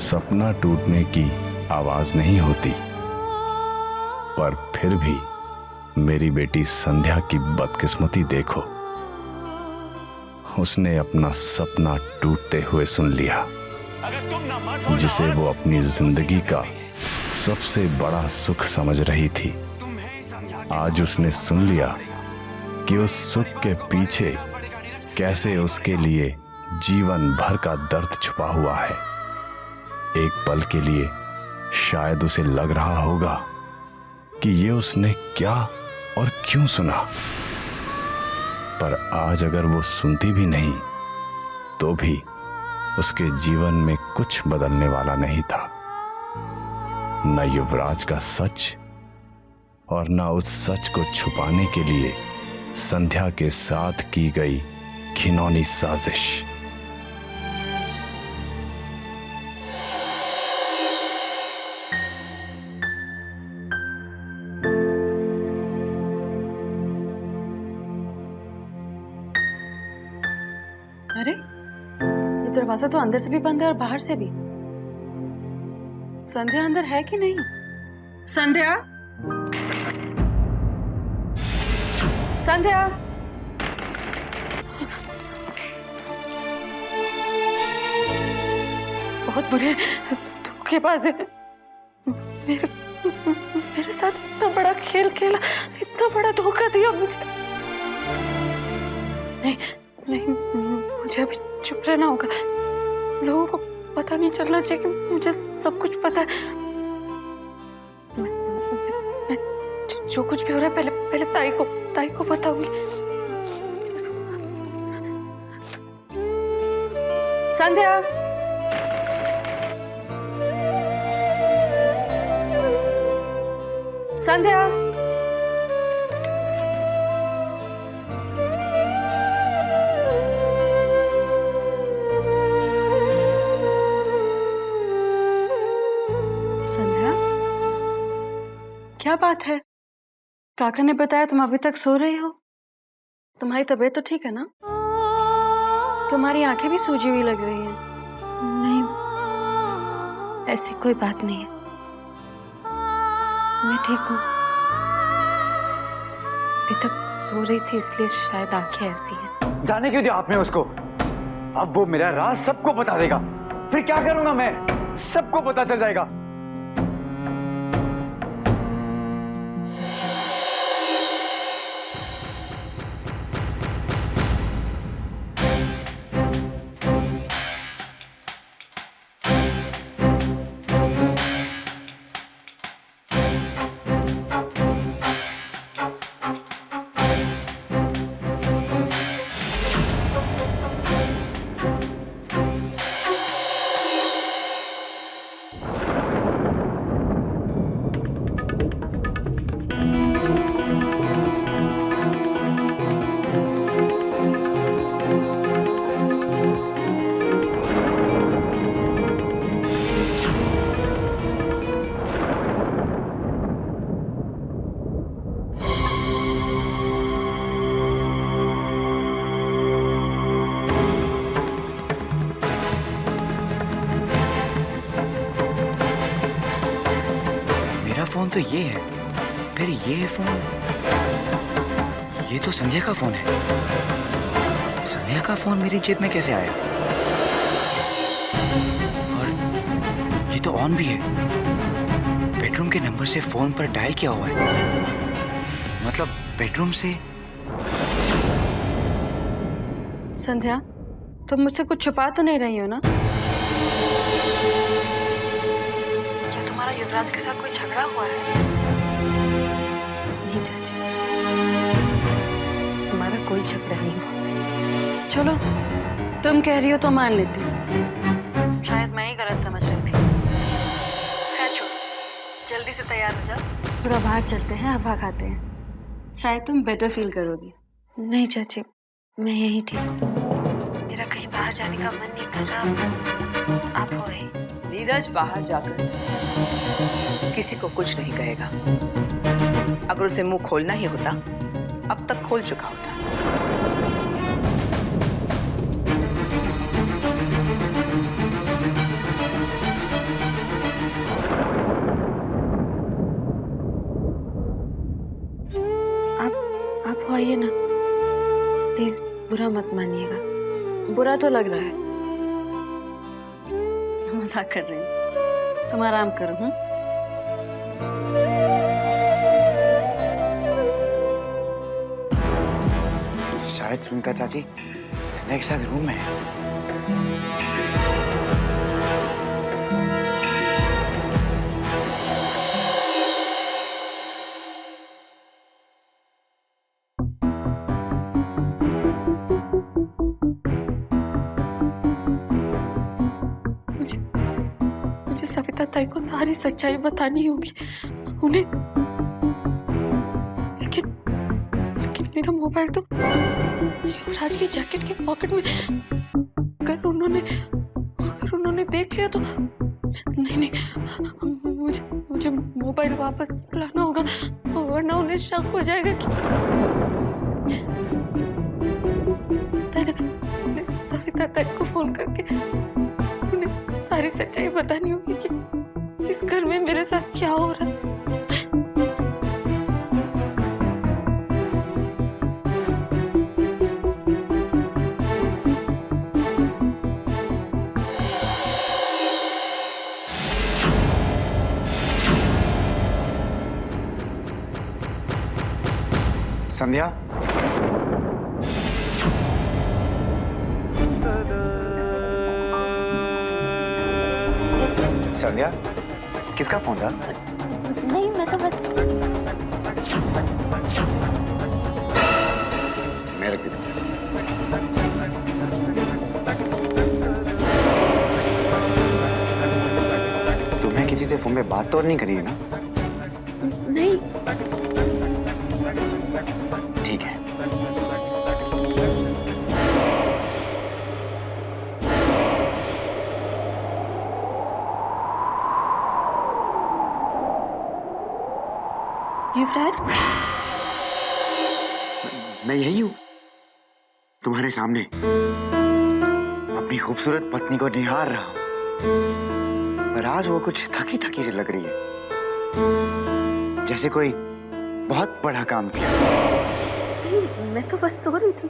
सपना टूटने की आवाज नहीं होती, पर फिर भी मेरी बेटी संध्या की बदकिस्मती देखो, उसने अपना सपना टूटते हुए सुन लिया, जिसे वो अपनी जिंदगी का सबसे बड़ा सुख समझ रही थी। आज उसने सुन लिया कि उस सुख के पीछे कैसे उसके लिए जीवन भर का दर्द छुपा हुआ है। एक पल के लिए शायद उसे लग रहा होगा कि ये उसने क्या और क्यों सुना, पर आज अगर वो सुनती भी नहीं तो भी उसके जीवन में कुछ बदलने वाला नहीं था। न युवराज का सच और न उस सच को छुपाने के लिए संध्या के साथ की गई घिनौनी साजिश। अरे ये दरवाजा तो अंदर से भी बंद है और बाहर से भी। संध्या अंदर है कि नहीं? संध्या, संध्या, बहुत बुरे धोखेबाज है। मेरे साथ इतना बड़ा खेल खेला, इतना बड़ा धोखा दिया मुझे। नहीं नहीं, मुझे अभी चुप रहना होगा। लोगों को पता नहीं चलना चाहिए कि मुझे सब कुछ पता है। मैं जो कुछ भी हो रहा है पहले ताई को बताऊंगी। संध्या, संध्या, संध्या, क्या बात है? काका ने बताया तुम अभी तक सो रही हो। तुम्हारी तबीयत तो ठीक है ना? तुम्हारी आंखें भी सूजी हुई लग रही हैं। नहीं, ऐसी कोई बात नहीं है, मैं ठीक हूँ। अभी तक सो रही थी इसलिए शायद आंखें ऐसी हैं। जाने क्यों दिया आपने उसको? अब वो मेरा राज सबको बता देगा, फिर क्या करूंगा मैं? सबको पता चल जाएगा। फोन तो ये है, फिर ये फोन, ये तो संध्या का फोन है। संध्या का फोन मेरी जेब में कैसे आया? और ये तो ऑन भी है। बेडरूम के नंबर से फोन पर डायल किया हुआ है, मतलब बेडरूम से। संध्या, तुम मुझसे कुछ छुपा तो नहीं रही हो ना? तुम्हारा युवराज के साथ कोई झगड़ा हुआ है? नहीं चाची, हमारा कोई झगड़ा नहीं हुआ। चलो, तुम कह रही हो तो मान लेती हूँ। शायद मैं ही गलत समझ रही थी। खैर छोड़ो, जल्दी से तैयार हो जाओ, थोड़ा बाहर चलते हैं, हवा खाते हैं। शायद तुम बेटर फील करोगी। नहीं चाची, मैं यही ठीक हूँ। मेरा कहीं बाहर जाने का मन नहीं कर रहा। आप हो ही। नीरज बाहर जाकर किसी को कुछ नहीं कहेगा। अगर उसे मुंह खोलना ही होता अब तक खोल चुका होता। जाइए ना, प्लीज बुरा मत मानिएगा। बुरा तो लग रहा है, मजाक कर रही हूँ। तुम आराम करो। शायद सुनीता चाची संध्या के साथ रूम में है। मुझे सविता ताई को सारी सच्चाई बतानी होगी उन्हें। लेकिन मेरा मोबाइल तो युवराज की जैकेट के पॉकेट में। अगर उन्होंने देख लिया तो नहीं, मुझे मोबाइल वापस लाना होगा, वरना उन्हें शक हो जाएगा कि सविता ताई को फोन करके उन्हें सारी सच्चाई बतानी होगी कि इस घर में मेरे साथ क्या हो रहा है। संध्या, संध्या, किसका फोन था? नहीं, मैं तो बस मेरे की। तुम्हें किसी से फोन में बात तो नहीं करी है ना? नहीं। ठीक है। युवराज, मैं यही हूँ तुम्हारे सामने, अपनी खूबसूरत पत्नी को निहार रहा हूँ, पर आज वो कुछ थकी थकी सी लग रही है, जैसे कोई बहुत बड़ा काम किया। नहीं, मैं तो बस सो रही थी।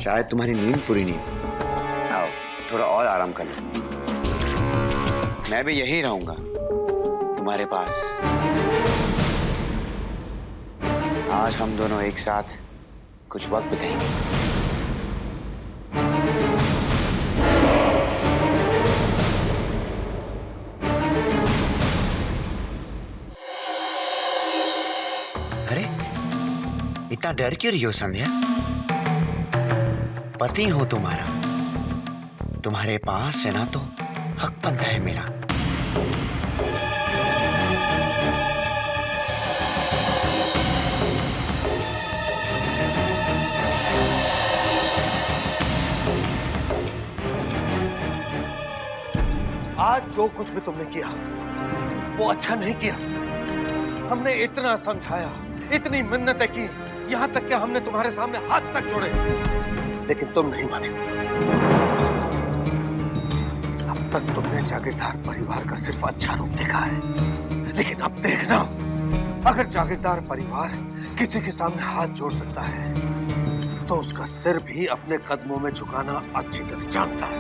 शायद तुम्हारी नींद पूरी नहीं है। आओ थोड़ा और आराम कर लो। मैं भी यही रहूंगा तुम्हारे पास। आज हम दोनों एक साथ कुछ वक्त बिताएंगे। अरे इतना डर क्यों रही हो संध्या? पति हो तुम्हारा, तुम्हारे पास रहना तो हक बनता है मेरा। आज जो कुछ भी तुमने किया वो अच्छा नहीं किया। हमने इतना समझाया, इतनी मिन्नतें की, यहाँ तक कि हमने तुम्हारे सामने हाथ तक जोड़े, लेकिन तुम नहीं माने। अब तक तुमने जागीरदार परिवार का सिर्फ अच्छा रूप देखा है, लेकिन अब देखना, अगर जागीरदार परिवार किसी के सामने हाथ जोड़ सकता है तो उसका सिर भी अपने कदमों में झुकाना अच्छी तरह जानता है।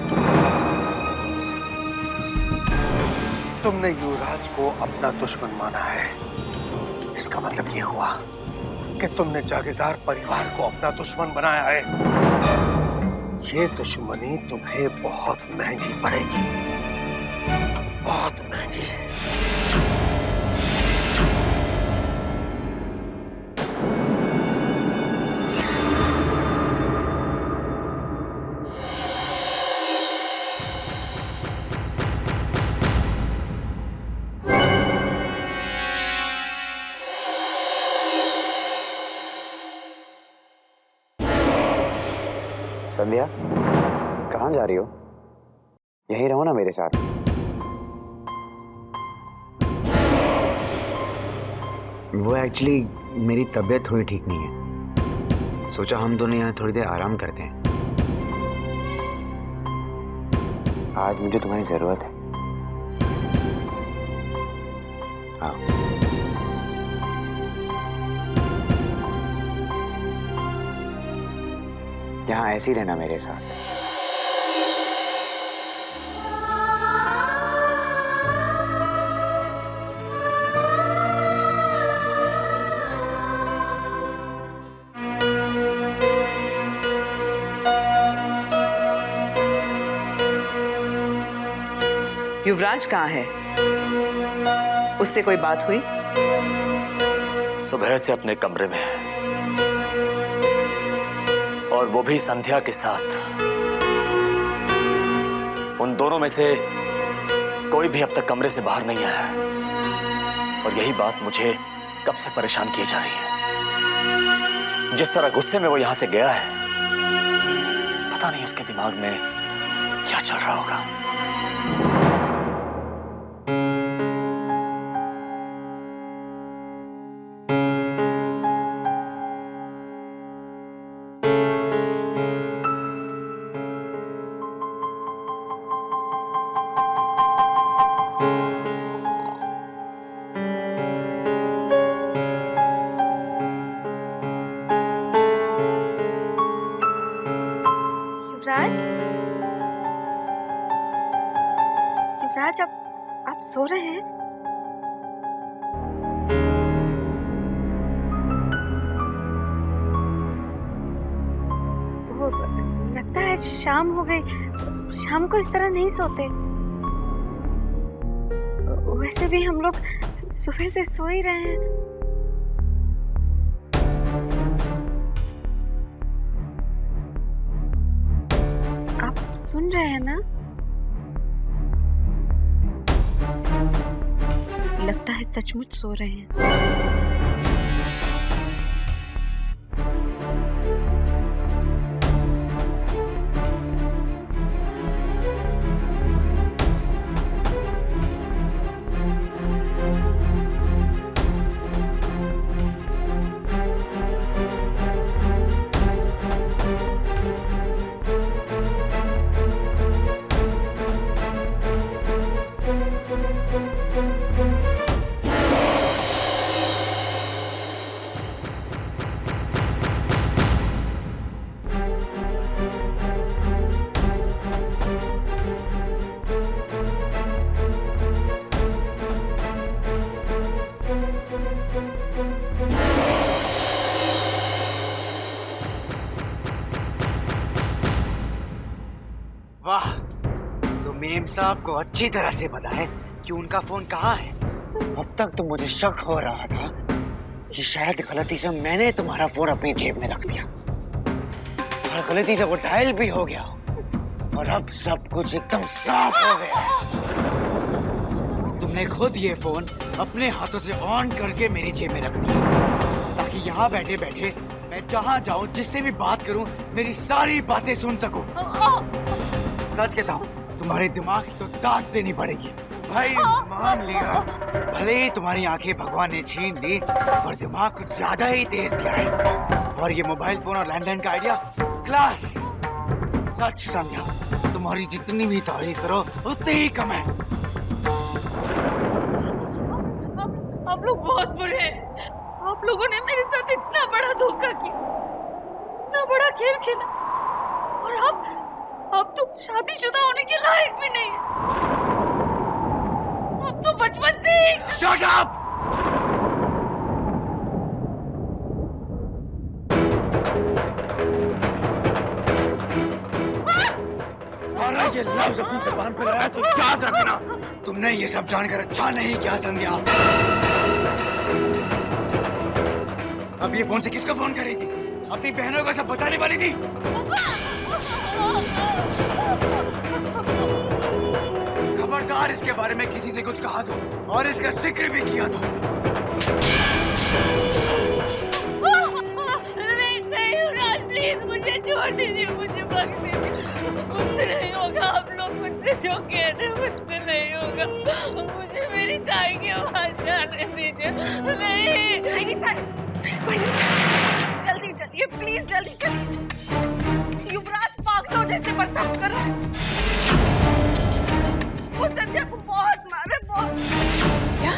तुमने युवराज को अपना दुश्मन माना है, इसका मतलब ये हुआ कि तुमने जागीरदार परिवार को अपना दुश्मन बनाया है। ये दुश्मनी तुम्हें बहुत महंगी पड़ेगी, बहुत महंगी। संध्या, कहाँ जा रही हो? यहीं रहो ना मेरे साथ। वो एक्चुअली मेरी तबीयत थोड़ी ठीक नहीं है, सोचा हम दोनों यहाँ थोड़ी देर आराम करते हैं। आज मुझे तुम्हारी जरूरत है। आओ। यहाँ ऐसे ही रहना मेरे साथ। युवराज कहाँ है? उससे कोई बात हुई? सुबह से अपने कमरे में है, और वो भी संध्या के साथ। उन दोनों में से कोई भी अब तक कमरे से बाहर नहीं आया है, और यही बात मुझे कब से परेशान किए जा रही है। जिस तरह गुस्से में वो यहां से गया है, पता नहीं उसके दिमाग में क्या चल रहा होगा। युवराज, युवराज, आप सो रहे हैं? वो लगता है शाम हो गई। शाम को इस तरह नहीं सोते। वैसे भी हम लोग सुबह से सो ही रहे हैं। आप सुन रहे हैं ना? लगता है सचमुच सो रहे हैं। वाह, तो मेम साहब को अच्छी तरह से पता है कि उनका फोन कहाँ है। अब तक तो मुझे शक हो रहा था कि शायद गलती से मैंने तुम्हारा फोन अपनी जेब में रख दिया, और गलती से वो डायल भी हो गया, और अब सब कुछ एकदम साफ हो गया है। तुमने खुद ये फोन अपने हाथों से ऑन करके मेरी जेब में रख दिया, ताकि यहाँ बैठे बैठे मैं जहाँ जाऊँ, जिससे भी बात करूँ, मेरी सारी बातें सुन सकूं। सच कहता हूँ, तुम्हारे दिमाग की तो दाद देनी पड़ेगी। भाई मान लिया, भले ही तुम्हारी आंखें भगवान ने छीन ली, पर दिमाग कुछ ज्यादा ही तेज दिया है। और ये मोबाइल फोन और लैंडलाइन का आइडिया क्लास। सच संध्या, तुम्हारी जितनी भी तारीफ करो उतनी ही कम है। आप लोग बहुत बुरे हैं। आप लोगों ने मेरे साथ इतना बड़ा धोखा किया, इतना बड़ा खेल खेला, और अब तुम शादीशुदा होने के लायक भी नहीं है। अब तो बचपन से ही। Shut up! ये लफ्ज़ अपनी ज़बान पे लाया तो याद रखना। तुमने ये सब जानकर अच्छा नहीं किया संध्या। अब ये फोन से किसको फोन कर रही थी? अपनी बहनों को सब बताने वाली थी? खबरदार इसके बारे में किसी से कुछ कहा तो, और इसका जिक्र भी किया तो। नहीं युवराज, प्लीज मुझे छोड़ दीजिए, मुझे भाग दीजिए। मुझसे नहीं होगा, आप लोग मुझसे जो कह रहे हैं मुझसे नहीं होगा। मुझे मेरी ताई की आवाज जाने दीजिए। नहीं साहब, जल्दी चलिए प्लीज, जल्दी चलिए। युवराज पागलों जैसे बर्ताव कर रहा है। वो संध्या को बहुत मारे, बहुत। क्या?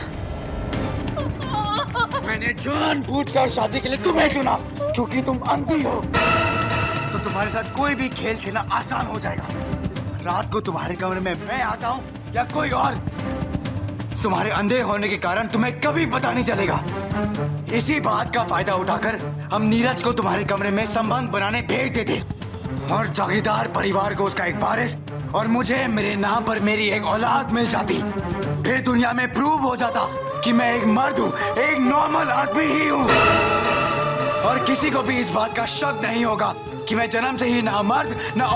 मैंने जानबूझकर शादी के लिए तुम्हें चुना क्योंकि तुम अंधी हो। तो तुम्हारे साथ कोई भी खेल खेलना आसान हो जाएगा। रात को तुम्हारे कमरे में मैं आता हूँ या कोई और, तुम्हारे अंधे होने के कारण तुम्हें कभी पता नहीं चलेगा। इसी बात का फायदा उठाकर हम नीरज को तुम्हारे कमरे में संबंध बनाने भेज देते और जागीरदार परिवार को उसका एक वारिस और मुझे मेरे नाम पर मेरी एक औलाद मिल जाती। फिर दुनिया में प्रूव हो जाता कि मैं एक मर्द हूँ, एक नॉर्मल आदमी ही हूँ। और किसी को भी इस बात का शक नहीं होगा कि मैं जन्म से ही ना मर्द ना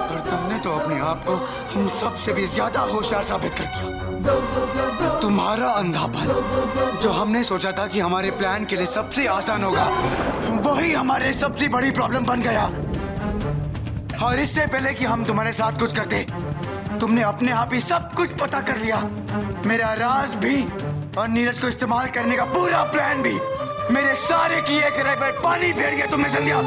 पर तुमने तो अपने आप को हम सबसे भी ज्यादा होशियार साबित कर दिया। तुम्हारा अंधापन जो हमने सोचा था कि हमारे प्लान के लिए सबसे आसान होगा, वही हमारे सबसे बड़ी प्रॉब्लम बन गया। और इससे पहले कि हम तुम्हारे साथ कुछ करते, तुमने अपने आप ही सब कुछ पता कर लिया। मेरा राज भी और नीरज को इस्तेमाल करने का पूरा प्लान भी। मेरे सारे किए करे पर पानी फेर दिया तुमने संध्या।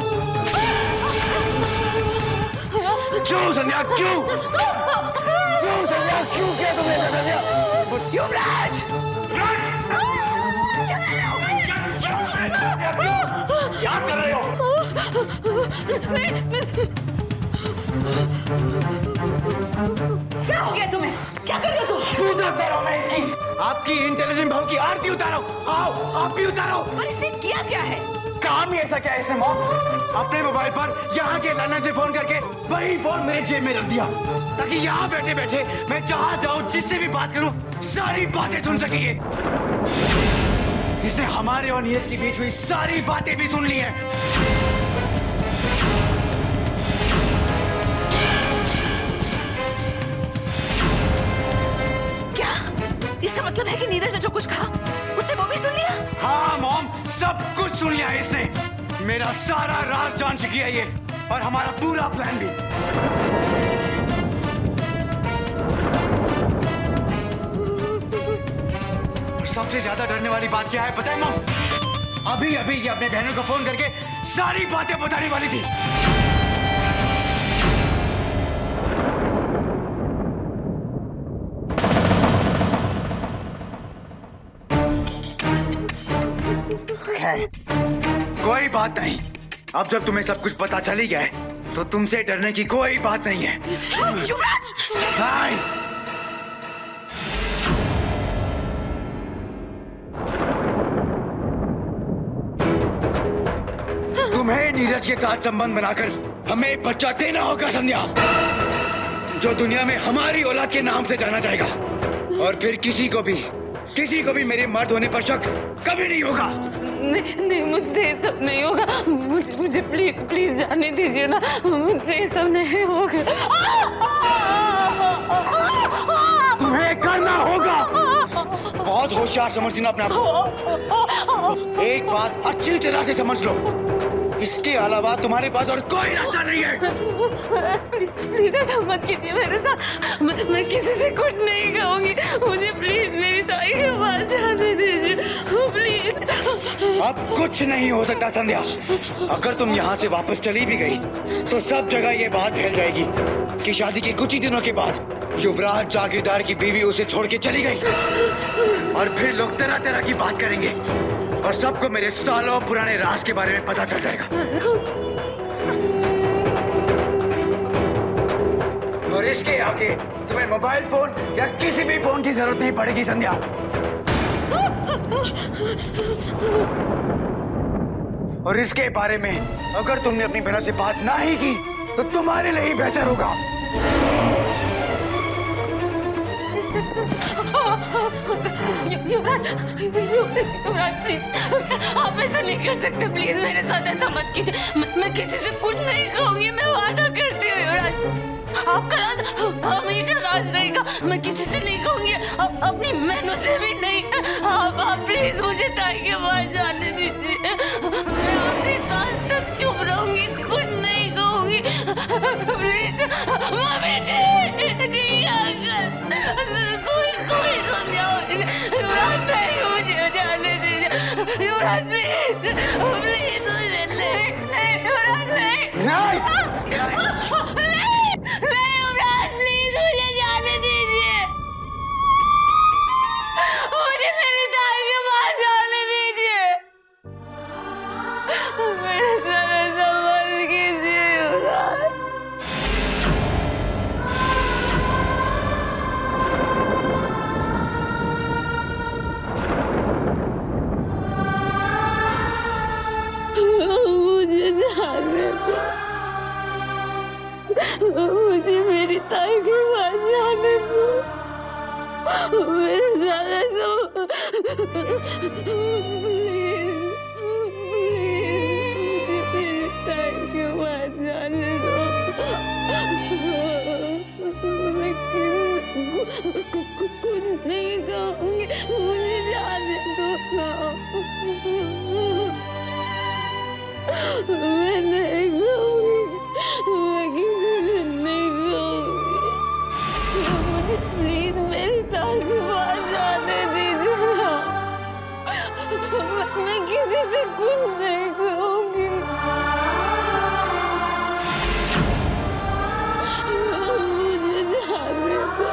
क्यों संध्या, क्यों संध्या, क्यों किया तुमने संध्या? युवराज! क्या कर रहे हो? क्या हो गया तुम्हें? क्या कर रहे हो तुम? पूजा करो मैं इसकी। आपकी इंटेलिजेंट बहू की आरती उतारो। आओ आप भी उतारो। और इसने किया क्या है? काम ही ऐसा क्या है इसने मॉम? अपने मोबाइल पर यहाँ के लाना से फोन करके वही फोन मेरे जेब में रख दिया ताकि यहाँ बैठे बैठे मैं जहाँ जाऊँ जिससे भी बात करूँ सारी बातें सुन सके। इसने हमारे और नीरज के बीच हुई सारी बातें भी सुन ली हैं। क्या? इसका मतलब है कि नीरज ने जो कुछ कहा उससे वो भी सुन लिया? हाँ मॉम, सब कुछ सुन लिया है इसने। मेरा सारा राज जान चुकी है ये और हमारा पूरा प्लान भी। और सबसे ज्यादा डरने वाली बात क्या है पता है मॉम? अभी अभी ये अपने बहनों को फोन करके सारी बातें बताने वाली थी। कोई बात नहीं, अब जब तुम्हें सब कुछ पता चल ही गया है तो तुमसे डरने की कोई बात नहीं है। युवराज! नहीं। तुम्हें नीरज के साथ संबंध बनाकर हमें एक बच्चा देना होगा संध्या, जो दुनिया में हमारी औलाद के नाम से जाना जाएगा। और फिर किसी को भी मेरे मर्द होने पर शक कभी नहीं होगा। नहीं, मुझसे ये सब नहीं होगा। मुझे प्लीज जाने दीजिए ना, मुझसे ये सब नहीं होगा। तुम्हें करना होगा। बहुत होशियार समझती ना अपने आप को। एक बात अच्छी तरह से समझ लो, इसके अलावा तुम्हारे पास और कोई रास्ता नहीं है। प्लीज ऐसा मत कीजिए मेरे साथ। मैं किसी से कुछ नहीं कहूंगी। मुझे प्लीज मेरी ताई के पास जाने दीजिए प्लीज। अब कुछ नहीं हो सकता संध्या। अगर तुम यहाँ से वापस चली भी गई तो सब जगह ये बात फैल जाएगी कि शादी के कुछ ही दिनों के बाद युवराज जागीरदार की बीवी उसे छोड़ के चली गई। और फिर लोग तरह तरह की बात करेंगे और सबको मेरे सालों पुराने राज के बारे में पता चल जाएगा। और इसके आगे तुम्हें मोबाइल फोन या किसी भी फोन की जरूरत नहीं पड़ेगी संध्या। और इसके बारे में अगर तुमने अपनी बहनों से बात ना ही की तो तुम्हारे लिए ही बेहतर होगा। युवराज प्लीज, आप ऐसा नहीं कर सकते। प्लीज मेरे साथ ऐसा मत कीजिए। मैं किसी से कुछ नहीं कहूंगी, मैं वादा करती हूँ युवराज। आपका राज हमेशा राज रहेगा। मैं किसी से नहीं कहूंगी, अपनी बहनों से भी नहीं। आप प्लीज मुझे ताई के पास जाने दीजिए। मैं अपनी सांस तक चुप रहूंगी, कुछ नहीं कहूंगी। प्लीज मम्मी जी, ठीक है, कोई समझाओ। युवराज प्लीज प्लीज मुझे नहीं युवराज नहीं नहीं युवराज प्लीज मुझे जाने दीजिए मुझे मेरी तार के पास जाने दीजिए मेरे साथ ऐसा मत कीजिए युवराज मुझे जाने दो मुझे मेरी ताई के पास जाने दो मेरे जाने दो प्लीज मुझे मेरी ताई के पास जाने दो मैं कुछ नहीं कहूँगी मुझे जाने दो ना मैं नहीं कहूँगी मैं किसी से नहीं कहूँगी मुझे प्लीज मेरी ताई के पास जाने दीजिए ना मैं किसी से कुछ नहीं कहूँगी मुझे जाने दो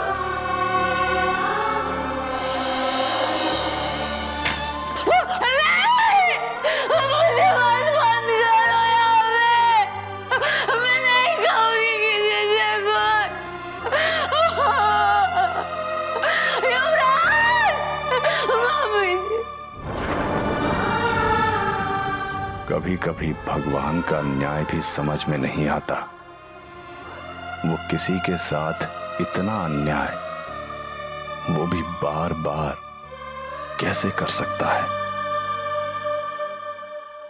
मुझे बस बंद करो यहाँ पे मैं नहीं कहूँगी किसी से कुछ युवराज मम्मी जी कभी कभी भगवान का न्याय भी समझ में नहीं आता। वो किसी के साथ इतना अन्याय वो भी बार बार कैसे कर सकता है।